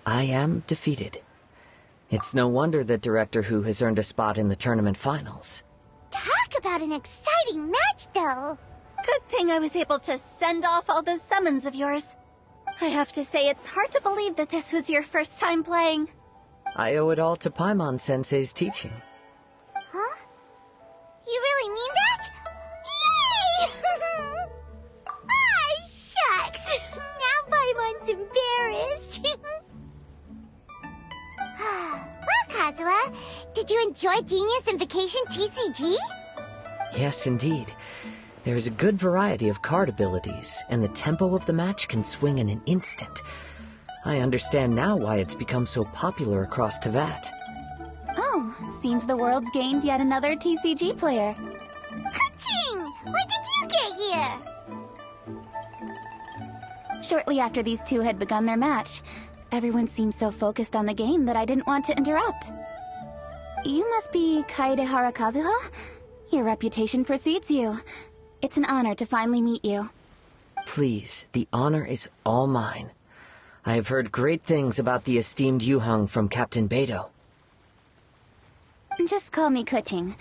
I am defeated. It's no wonder that Director Hu has earned a spot in the tournament finals. Talk about an exciting match, though. Good thing I was able to send off all those summons of yours. I have to say, it's hard to believe that this was your first time playing. I owe it all to Paimon-sensei's teaching. Huh? You really mean that? Yay! Ah, shucks! Now Paimon's embarrassed. Well, Kazuha, did you enjoy Genius Invocation TCG? Yes, indeed. There is a good variety of card abilities, and the tempo of the match can swing in an instant. I understand now why it's become so popular across Teyvat. Oh, seems the world's gained yet another TCG player. Ka-ching! When did you get here? Shortly after these two had begun their match, everyone seemed so focused on the game that I didn't want to interrupt. You must be Kaedehara Kazuha? Your reputation precedes you. It's an honor to finally meet you. Please, the honor is all mine. I have heard great things about the esteemed Yuheng from Captain Beidou. Just call me Kuching.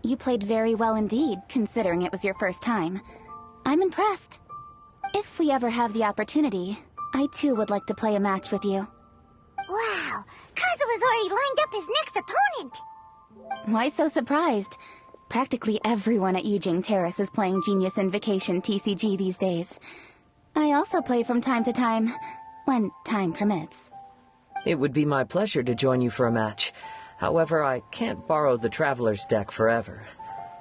You played very well indeed, considering it was your first time. I'm impressed. If we ever have the opportunity, I too would like to play a match with you. Wow, Kazuha's already lined up his next opponent. Why so surprised? Practically everyone at Yujing Terrace is playing Genius Invocation TCG these days. I also play from time to time, when time permits. It would be my pleasure to join you for a match. However, I can't borrow the Traveler's deck forever.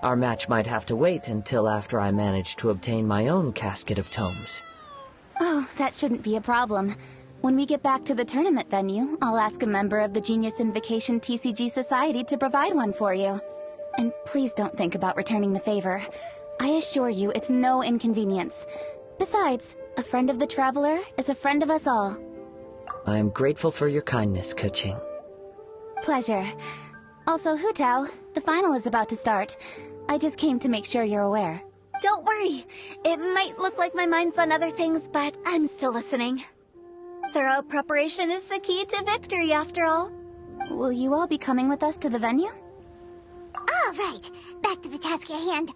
Our match might have to wait until after I manage to obtain my own casket of tomes. Oh, that shouldn't be a problem. When we get back to the tournament venue, I'll ask a member of the Genius Invocation TCG Society to provide one for you. And please don't think about returning the favor. I assure you it's no inconvenience. Besides, a friend of the Traveler is a friend of us all. I am grateful for your kindness, Kuching. Pleasure. Also, Hutao, the final is about to start. I just came to make sure you're aware. Don't worry. It might look like my mind's on other things, but I'm still listening. Thorough preparation is the key to victory, after all. Will you all be coming with us to the venue? All right, back to the task at hand.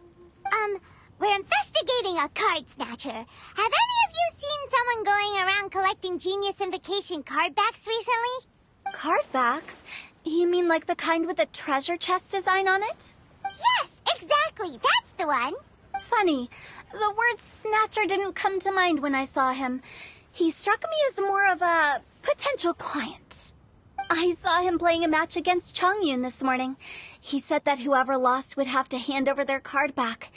We're investigating a card snatcher. Have any of you seen someone going around collecting Genius Invocation card backs recently? Card backs? You mean like the kind with a treasure chest design on it? Yes, exactly, that's the one. Funny, the word snatcher didn't come to mind when I saw him. He struck me as more of a potential client. I saw him playing a match against Chongyun this morning. He said that whoever lost would have to hand over their card back.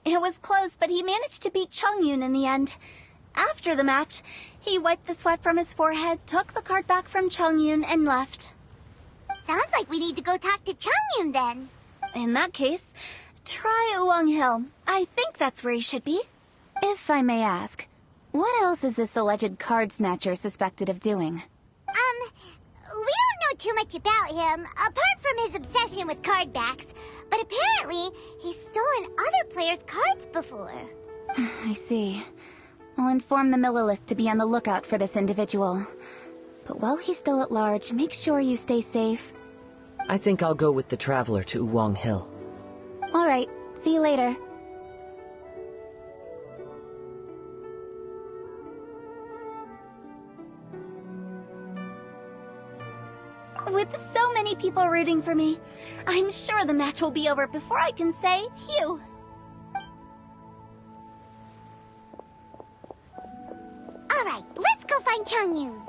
It was close, but he managed to beat Chongyun in the end. After the match, he wiped the sweat from his forehead, took the card back from Chongyun, and left. Sounds like we need to go talk to Chongyun then. In that case, try Uwang Hill. I think that's where he should be. If I may ask, what else is this alleged card snatcher suspected of doing? We don't know too much about him, apart from his obsession with card backs. But apparently, he's stolen other players' cards before. I see. I'll inform the Millilith to be on the lookout for this individual. But while he's still at large, make sure you stay safe. I think I'll go with the Traveler to Uwang Hill. All right, see you later. With so many people rooting for me, I'm sure the match will be over before I can say phew. All right, let's go find Chongyun.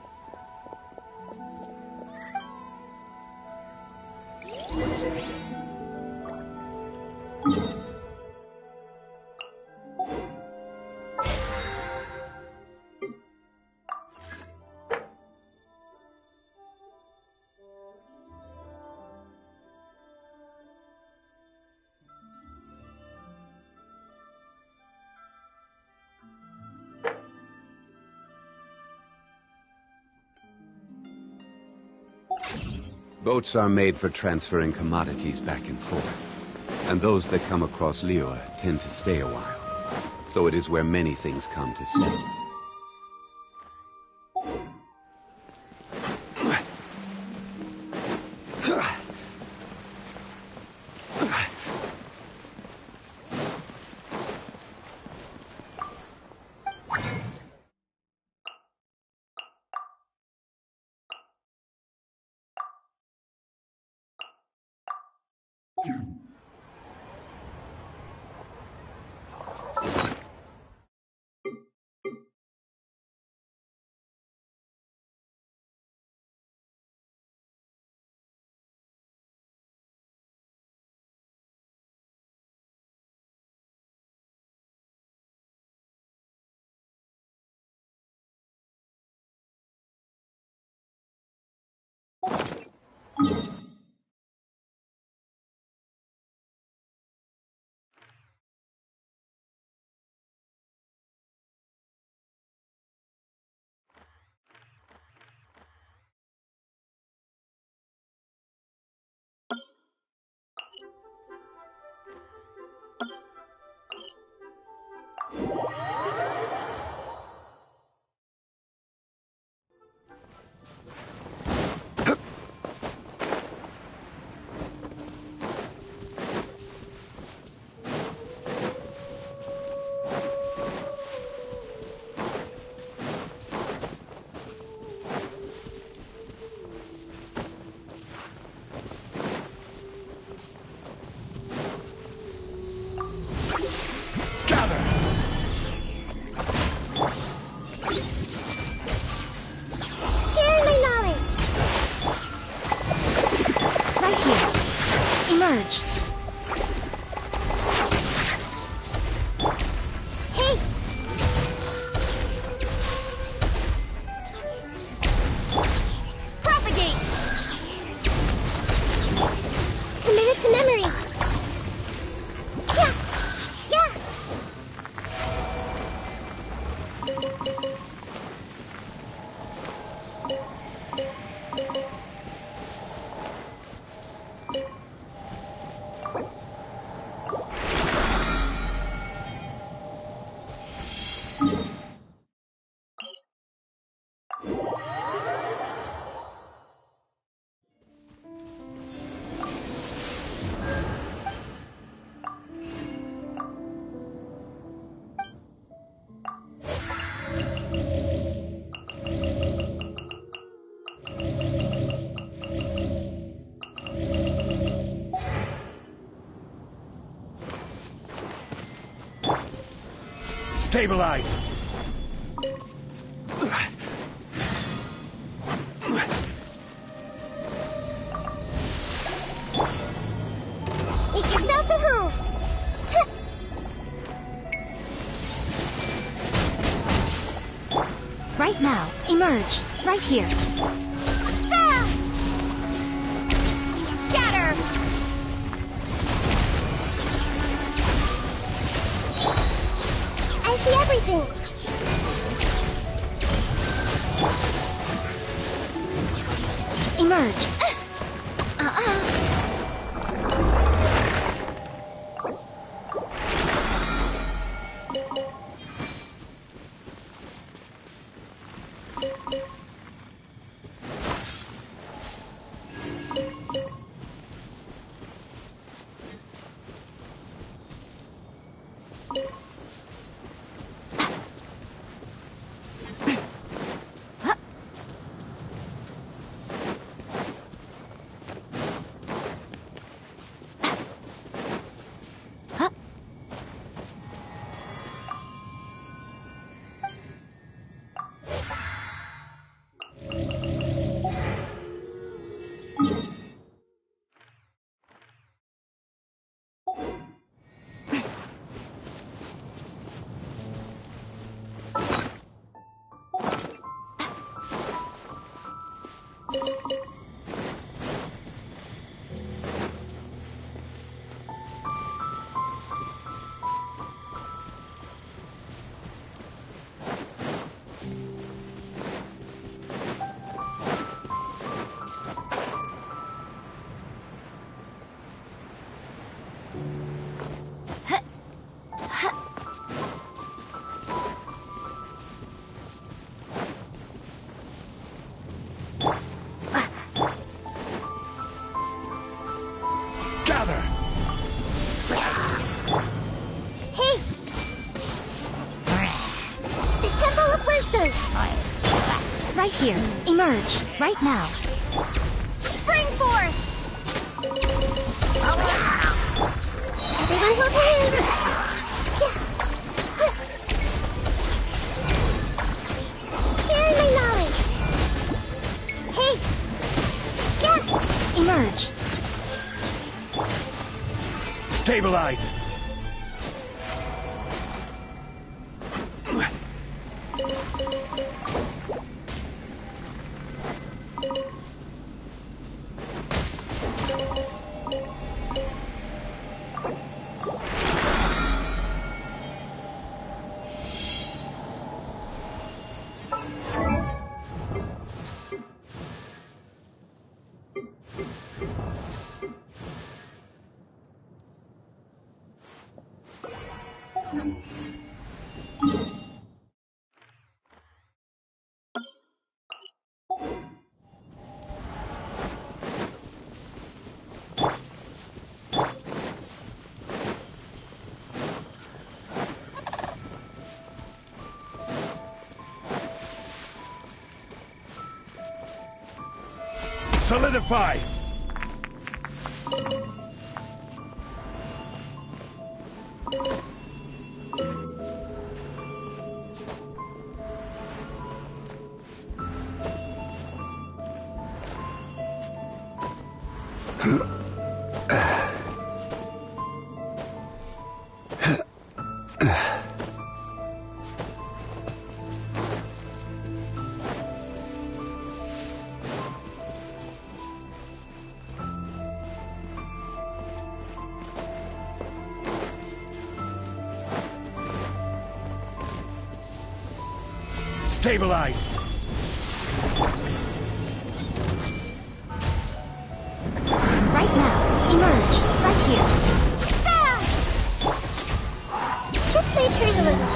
Boats are made for transferring commodities back and forth, and those that come across Liyue tend to stay a while. So it is where many things come to settle. Share my knowledge. Right here. Emerge. Hey! Propagate! Commit it to memory. Yeah! Yeah! Stabilize! Make yourselves at home. Right now. Emerge. Right here. Ah! Scatter! I see everything. Emerge. Gather! Hey! The Temple of Wisdom. Right here. Emerge. Right now. Spring forth! Everyone hold hands! Yeah. Share my knowledge! Hey! Yeah! Emerge. Stabilize! Solidify! Stabilize! Right now, emerge. Right here. Just wait for a little.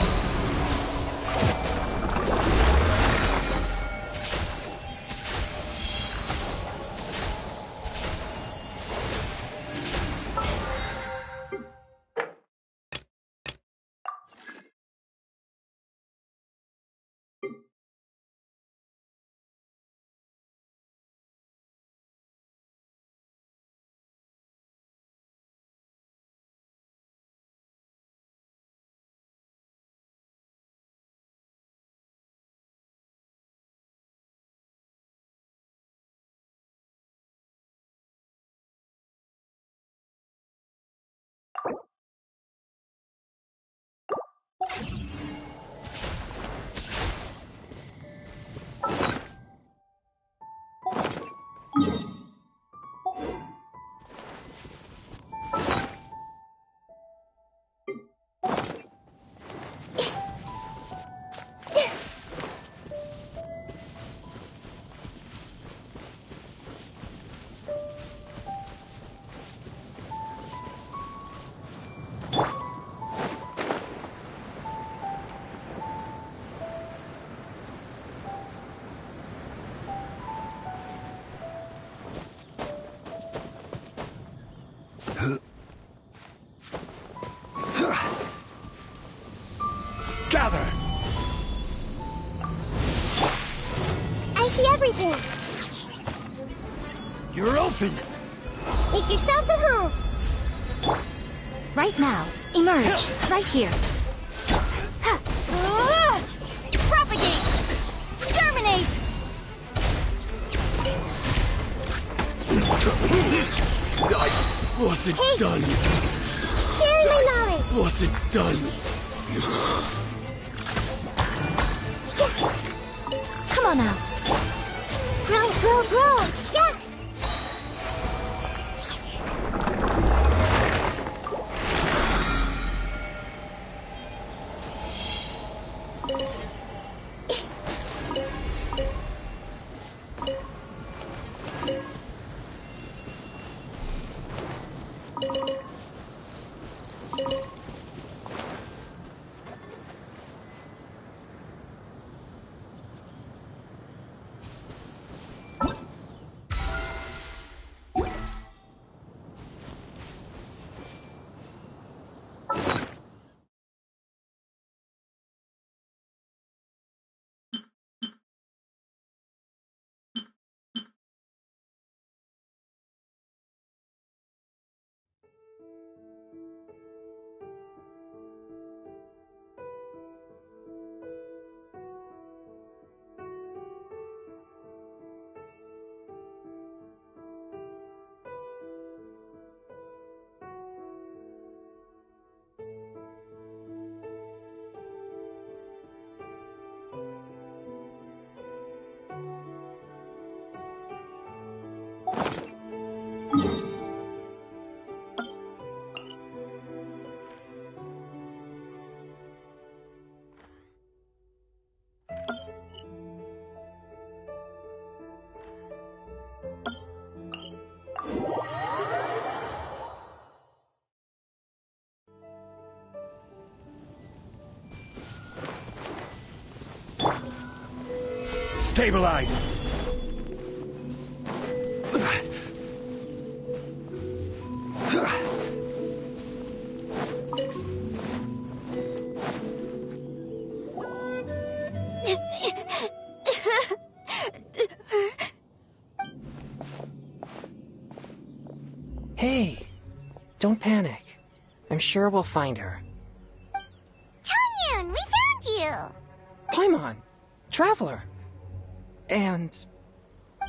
Gather! I see everything. You're open! Make yourselves at home. Right now, emerge. Right here. Propagate! Germinate! I wasn't Hey. done. Sharing my knowledge. Wasn't done. Come on out. Grow, grow, grow. Yeah. Stabilize! Hey, don't panic. I'm sure we'll find her. Tongyun, we found you! Paimon, Traveler. And...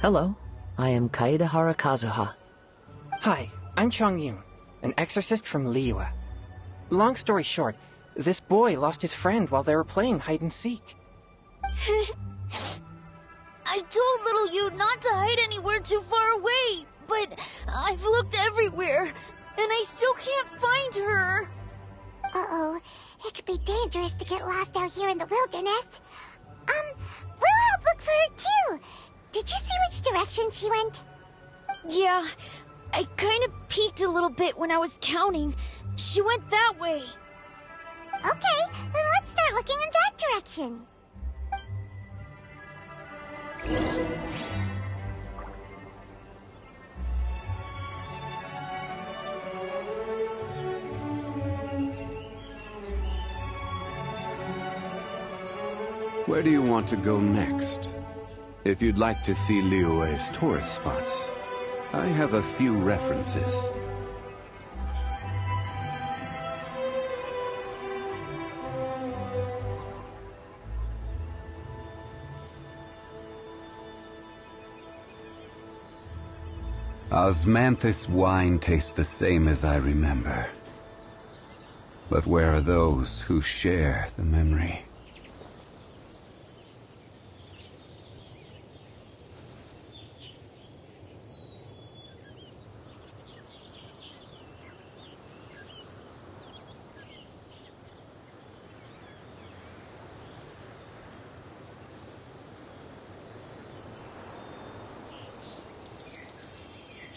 Hello, I am Kaedehara Kazuha. Hi, I'm Chongyun, an exorcist from Liyue. Long story short, this boy lost his friend while they were playing hide-and-seek. I told little you not to hide anywhere too far away, but I've looked everywhere, and I still can't find her. Uh-oh, it could be dangerous to get lost out here in the wilderness. We'll help look for her too. Did you see which direction she went? Yeah, I kind of peeked a little bit when I was counting. She went that way. Okay, then let's start looking in that direction. Where do you want to go next? If you'd like to see Liyue's tourist spots, I have a few references. Osmanthus wine tastes the same as I remember. But where are those who share the memory?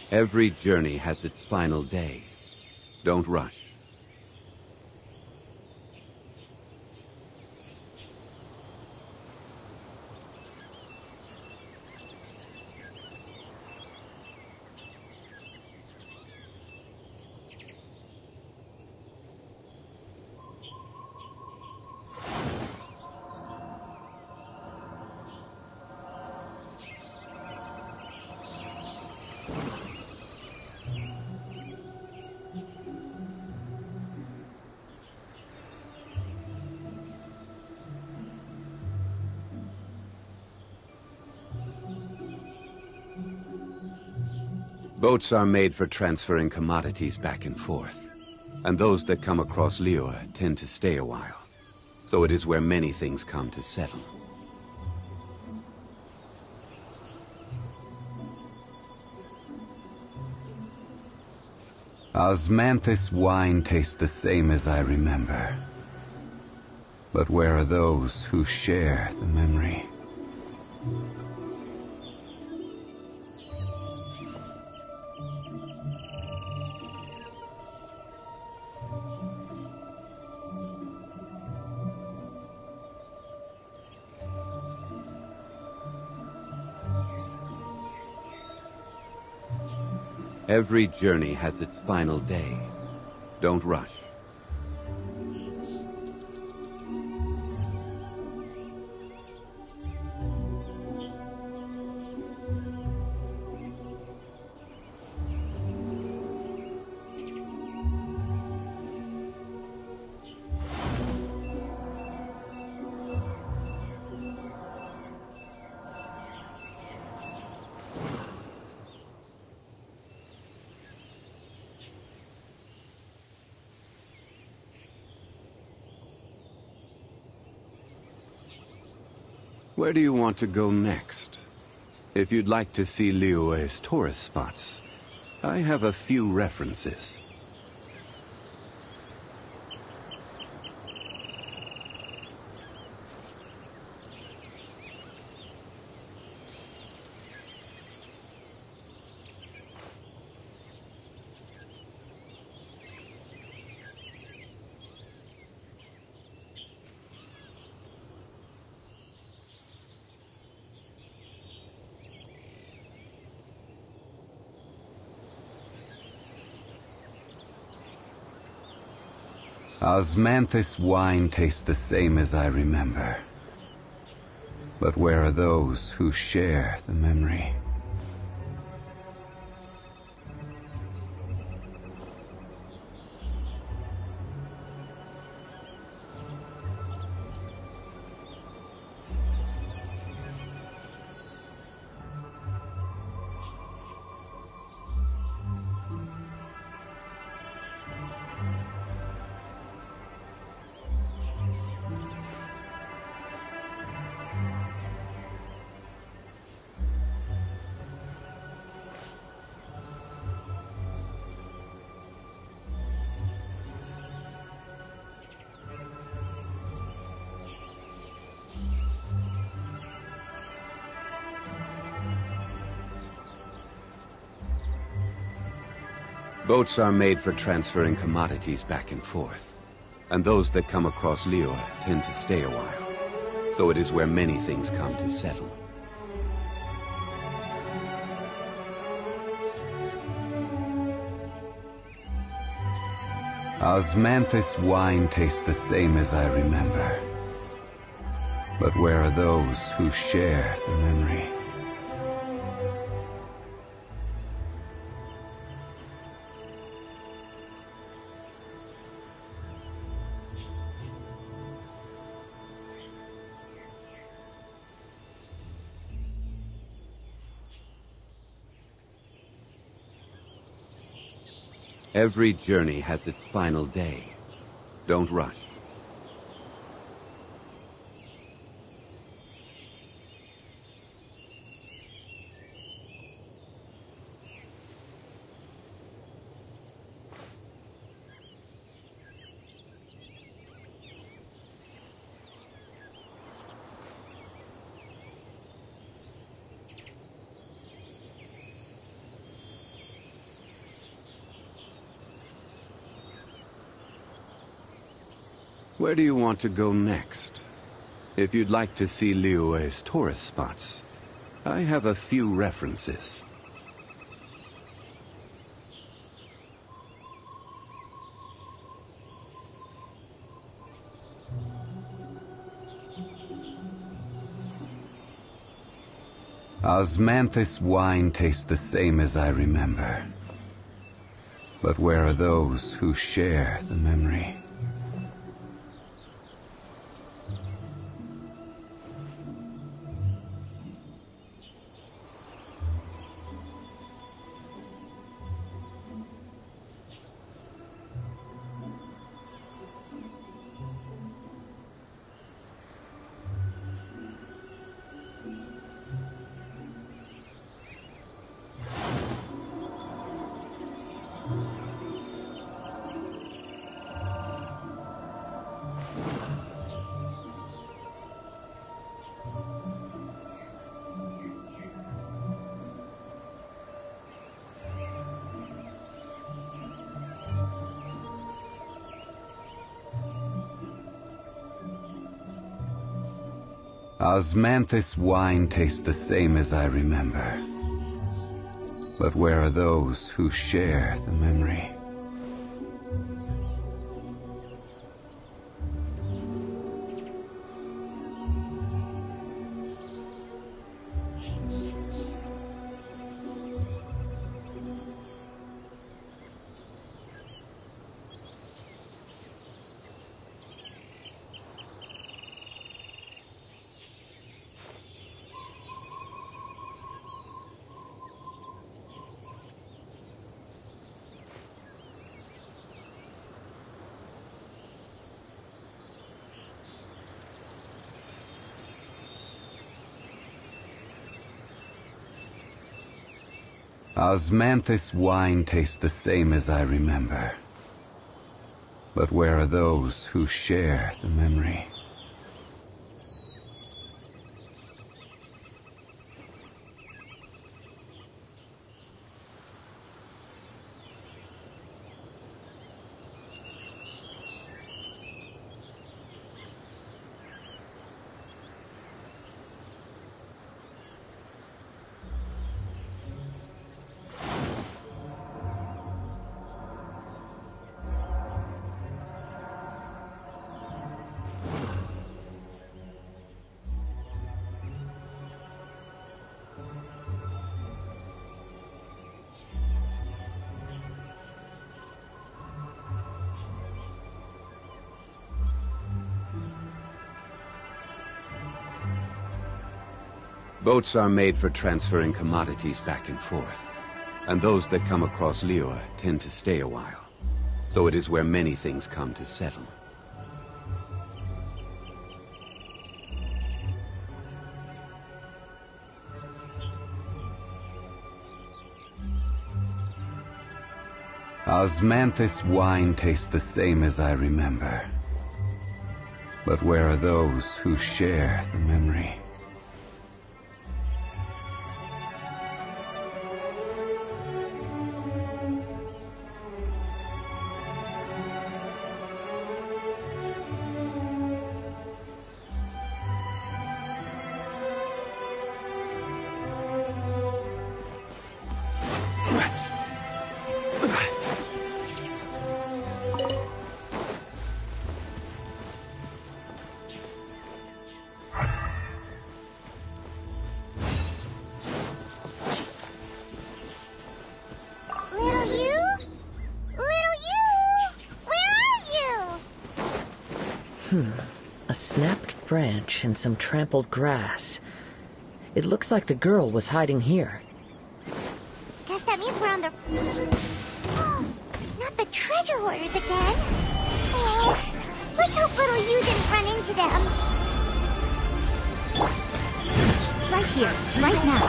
Every journey has its final day. Don't rush. Boats are made for transferring commodities back and forth. And those that come across Liyue tend to stay a while. So it is where many things come to settle. Osmanthus wine tastes the same as I remember. But where are those who share the memory? Every journey has its final day. Don't rush. Where do you want to go next? If you'd like to see Liyue's tourist spots, I have a few references. Osmanthus wine tastes the same as I remember. But where are those who share the memory? Boats are made for transferring commodities back and forth. And those that come across Liuer tend to stay a while. So it is where many things come to settle. Osmanthus wine tastes the same as I remember. But where are those who share the memory? Every journey has its final day. Don't rush. Where do you want to go next? If you'd like to see Liuer's tourist spots, I have a few references. Osmanthus wine tastes the same as I remember. But where are those who share the memory? Osmanthus wine tastes the same as I remember. But where are those who share the memory? Osmanthus wine tastes the same as I remember. But where are those who share the memory? Boats are made for transferring commodities back and forth. And those that come across Liyue tend to stay a while. So it is where many things come to settle. Osmanthus wine tastes the same as I remember. But where are those who share the memory? A snapped branch and some trampled grass. It looks like the girl was hiding here. Guess that means we're on the... Not the treasure hoarders again. Oh, let's hope little you didn't run into them. Right here, right now.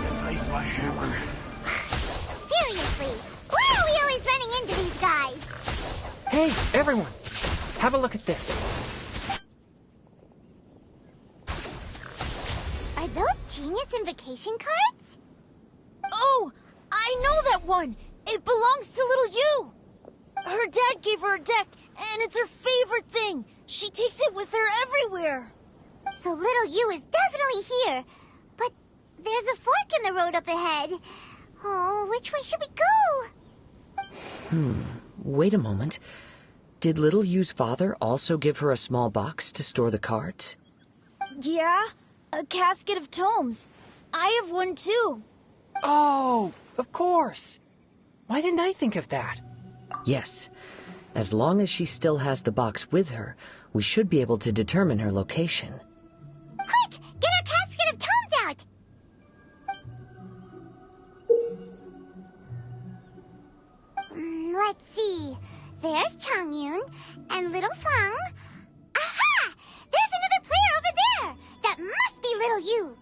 Replace my hammer. Seriously, why are we always running into these guys? Hey, everyone! Have a look at this. Are those Genius Invocation cards? Oh, I know that one. It belongs to little you. Her dad gave her a deck, and it's her favorite thing. She takes it with her everywhere. So little you is definitely here. But there's a fork in the road up ahead. Oh, which way should we go? Wait a moment. Did Little Yu's father also give her a small box to store the cards? Yeah, a casket of tomes. I have one too. Oh, of course. Why didn't I think of that? Yes. As long as she still has the box with her, we should be able to determine her location. Quick, get our casket of tomes out! Let's see. There's Changyun and Little Fang. Aha! There's another player over there! That must be Little You.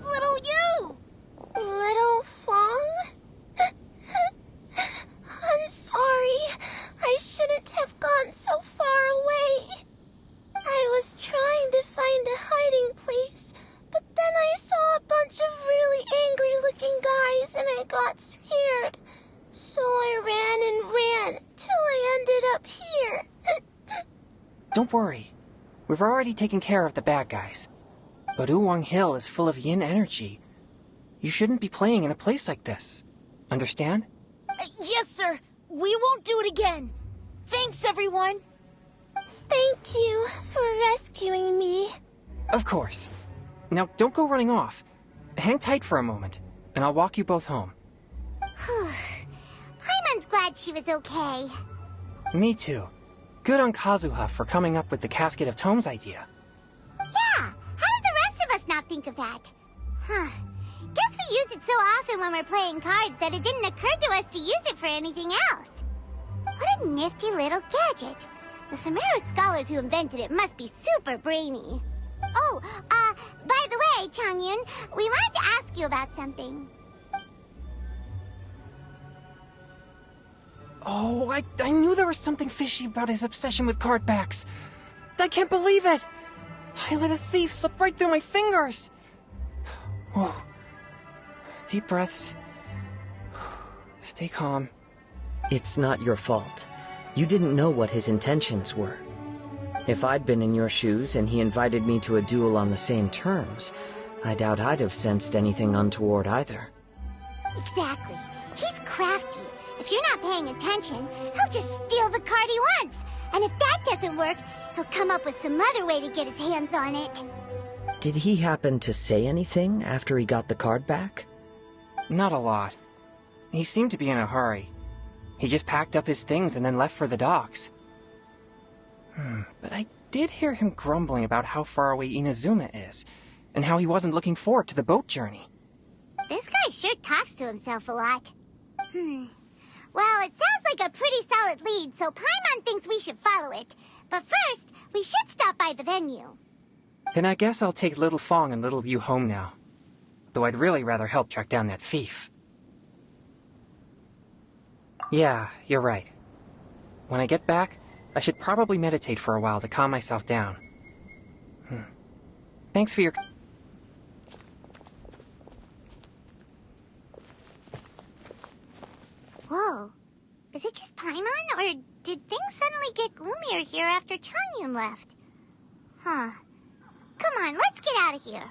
Little You! Little Fong? I'm sorry. I shouldn't have gone so far away. I was trying to find a hiding place, but then I saw a bunch of really angry-looking guys and I got scared. So I ran and ran till I ended up here. Don't worry. We've already taken care of the bad guys. But Uwang Hill is full of yin energy. You shouldn't be playing in a place like this. Understand? Yes, sir. We won't do it again. Thanks, everyone. Thank you for rescuing me. Of course. Now, don't go running off. Hang tight for a moment, and I'll walk you both home. Paimon's glad glad she was okay. Me too. Good on Kazuha for coming up with the Casket of Tomes idea. Yeah, how did the rest of us not think of that? Huh. Guess we use it so often when we're playing cards that it didn't occur to us to use it for anything else. What a nifty little gadget. The Sumeru scholars who invented it must be super brainy. Oh, by the way, Changyun, we wanted to ask you about something. Oh, I knew there was something fishy about his obsession with card backs. I can't believe it! I let a thief slip right through my fingers! Oh. Deep breaths. Stay calm. It's not your fault. You didn't know what his intentions were. If I'd been in your shoes and he invited me to a duel on the same terms, I doubt I'd have sensed anything untoward either. Exactly. He's crafty. If you're not paying attention, he'll just steal the card he wants. And if that doesn't work, he'll come up with some other way to get his hands on it. Did he happen to say anything after he got the card back? Not a lot. He seemed to be in a hurry. He just packed up his things and then left for the docks. But I did hear him grumbling about how far away Inazuma is, and how he wasn't looking forward to the boat journey. This guy sure talks to himself a lot. Well, it sounds like a pretty solid lead, so Paimon thinks we should follow it. But first, we should stop by the venue. Then I guess I'll take Little Fong and Little Yu home now. Though I'd really rather help track down that thief. Yeah, you're right. When I get back, I should probably meditate for a while to calm myself down. Thanks for your... Whoa. Is it just Paimon, or did things suddenly get gloomier here after Changyun left? Huh. Come on, let's get out of here.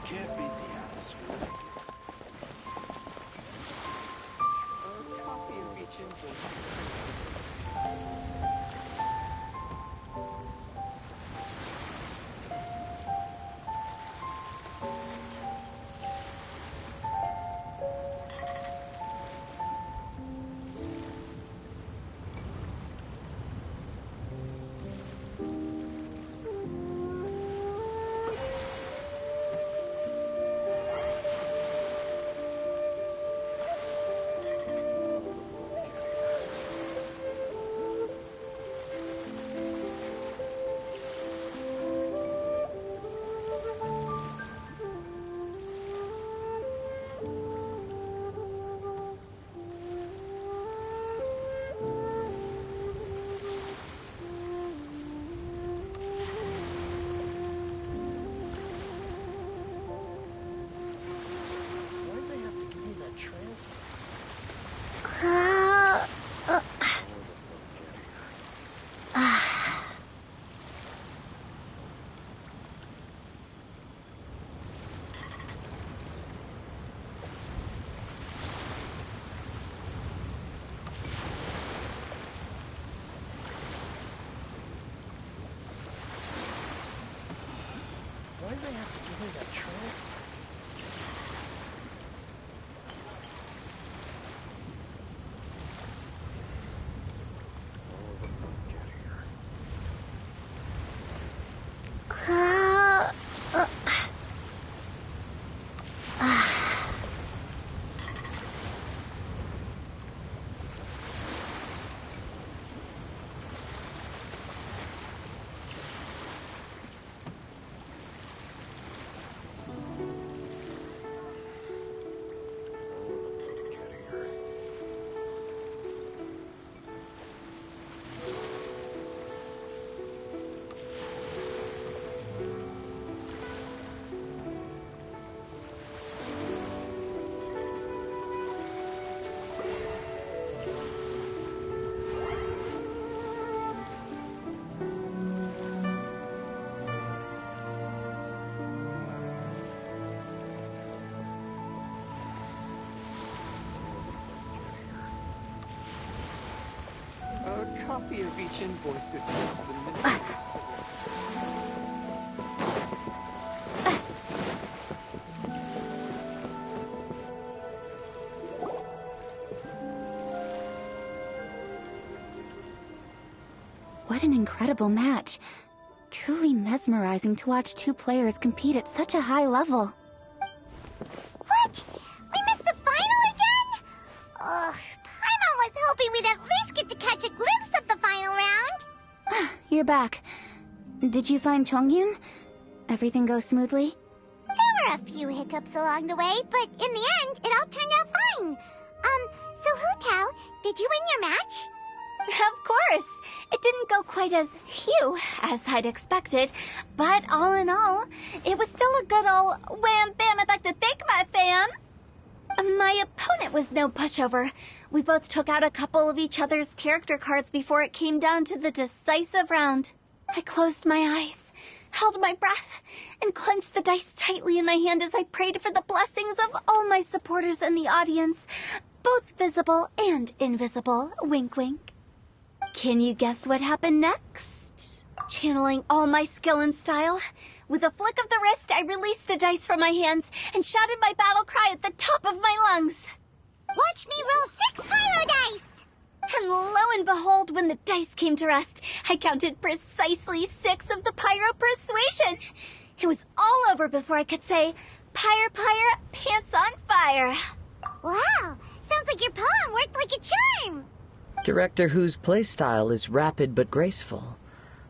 Can't beat the atmosphere. A copy of each invoice. Why'd they have to give really that transfer? A copy of each invoice is sent to the Ministry of Civil. What an incredible match. Truly mesmerizing to watch two players compete at such a high level. What? We missed the final again? Ugh, Paimon was hoping we'd at least get to catch a glimpse of the final round. You're back. Did you find Chongyun? Everything go smoothly? There were a few hiccups along the way, but in the end, it all turned out fine. So Hu Tao, did you win your match? Of course! It didn't go quite as phew as I'd expected, but all in all, it was still a good ol' wham bam I'd like to thank my fam! My opponent was no pushover. We both took out a couple of each other's character cards before it came down to the decisive round. I closed my eyes, held my breath, and clenched the dice tightly in my hand as I prayed for the blessings of all my supporters in the audience, both visible and invisible. Wink wink. Can you guess what happened next? Channeling all my skill and style, with a flick of the wrist, I released the dice from my hands and shouted my battle cry at the top of my lungs. Watch me roll 6 pyro dice! And lo and behold, when the dice came to rest, I counted precisely 6 of the pyro persuasion. It was all over before I could say, pyre, pyre, pants on fire. Wow, sounds like your poem worked like a charm. Director Hu's playstyle is rapid but graceful,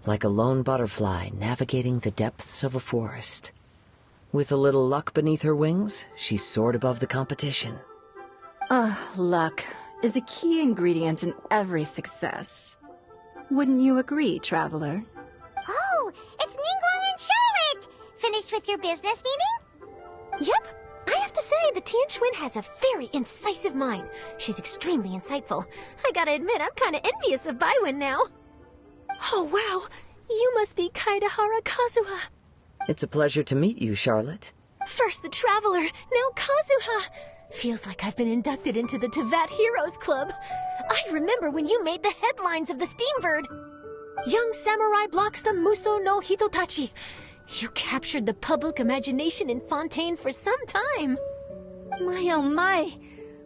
like a lone butterfly navigating the depths of a forest. With a little luck beneath her wings, she soared above the competition. Luck is a key ingredient in every success. Wouldn't you agree, Traveler? Oh, it's Ningguang and Charlotte! Finished with your business meeting? Yep. I have to say, the Tianquan has a very incisive mind. She's extremely insightful. I gotta admit, I'm kinda envious of Baiwen now. Oh, wow. You must be Kaidahara Kazuha. It's a pleasure to meet you, Charlotte. First the Traveler, now Kazuha. Feels like I've been inducted into the Tevat Heroes Club. I remember when you made the headlines of the Steambird. Young samurai blocks the Muso no Hitotachi. You captured the public imagination in Fontaine for some time. My oh my.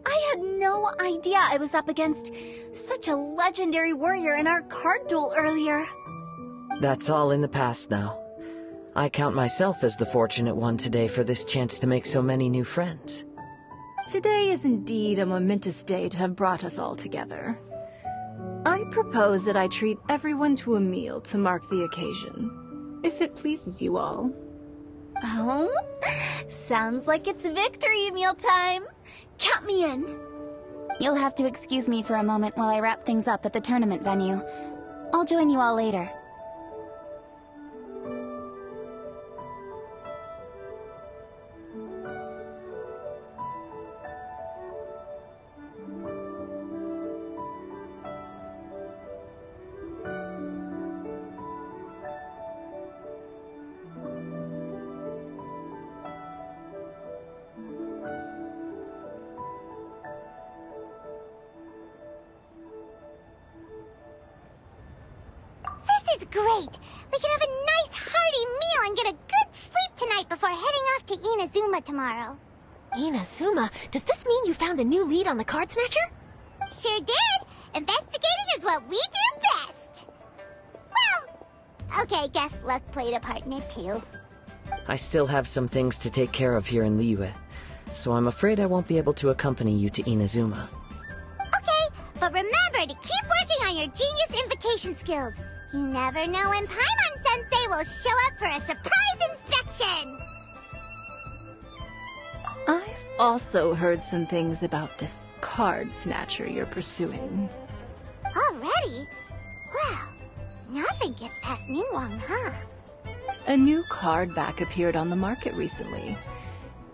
I had no idea I was up against such a legendary warrior in our card duel earlier. That's all in the past now. I count myself as the fortunate one today for this chance to make so many new friends. Today is indeed a momentous day to have brought us all together. I propose that I treat everyone to a meal to mark the occasion, if it pleases you all. Oh? Sounds like it's victory meal time. Count me in. You'll have to excuse me for a moment while I wrap things up at the tournament venue. I'll join you all later. This is great! We can have a nice hearty meal and get a good sleep tonight before heading off to Inazuma tomorrow. Inazuma, does this mean you found a new lead on the card snatcher? Sure did! Investigating is what we do best! Well, okay, guess luck played a part in it too. I still have some things to take care of here in Liyue, so I'm afraid I won't be able to accompany you to Inazuma. Okay, but remember to keep working on your genius invocation skills. You never know when Paimon-sensei will show up for a surprise inspection! I've also heard some things about this card snatcher you're pursuing. Already? Well, nothing gets past Ningguang, huh? A new card back appeared on the market recently.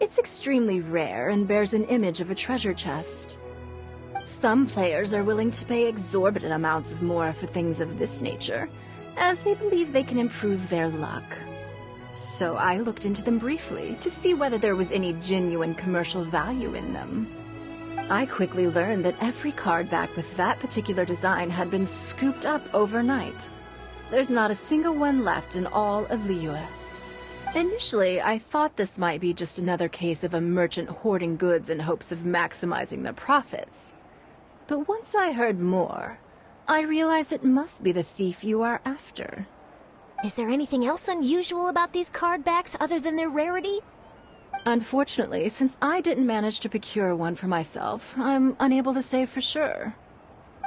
It's extremely rare and bears an image of a treasure chest. Some players are willing to pay exorbitant amounts of more for things of this nature, as they believe they can improve their luck. So I looked into them briefly to see whether there was any genuine commercial value in them. I quickly learned that every card back with that particular design had been scooped up overnight. There's not a single one left in all of Liyue. Initially, I thought this might be just another case of a merchant hoarding goods in hopes of maximizing their profits. But once I heard more, I realized it must be the thief you are after. Is there anything else unusual about these card backs other than their rarity? Unfortunately, since I didn't manage to procure one for myself, I'm unable to say for sure.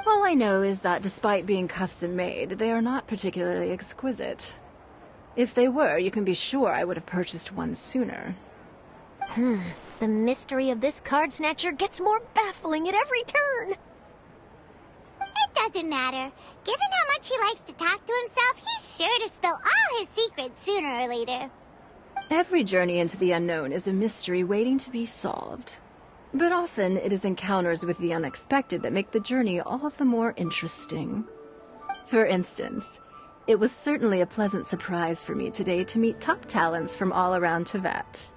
All I know is that despite being custom-made, they are not particularly exquisite. If they were, you can be sure I would have purchased one sooner. The mystery of this card snatcher gets more baffling at every turn. It doesn't matter. Given how much he likes to talk to himself, he's sure to spill all his secrets sooner or later. Every journey into the unknown is a mystery waiting to be solved. But often it is encounters with the unexpected that make the journey all the more interesting. For instance, it was certainly a pleasant surprise for me today to meet top talents from all around Teyvat.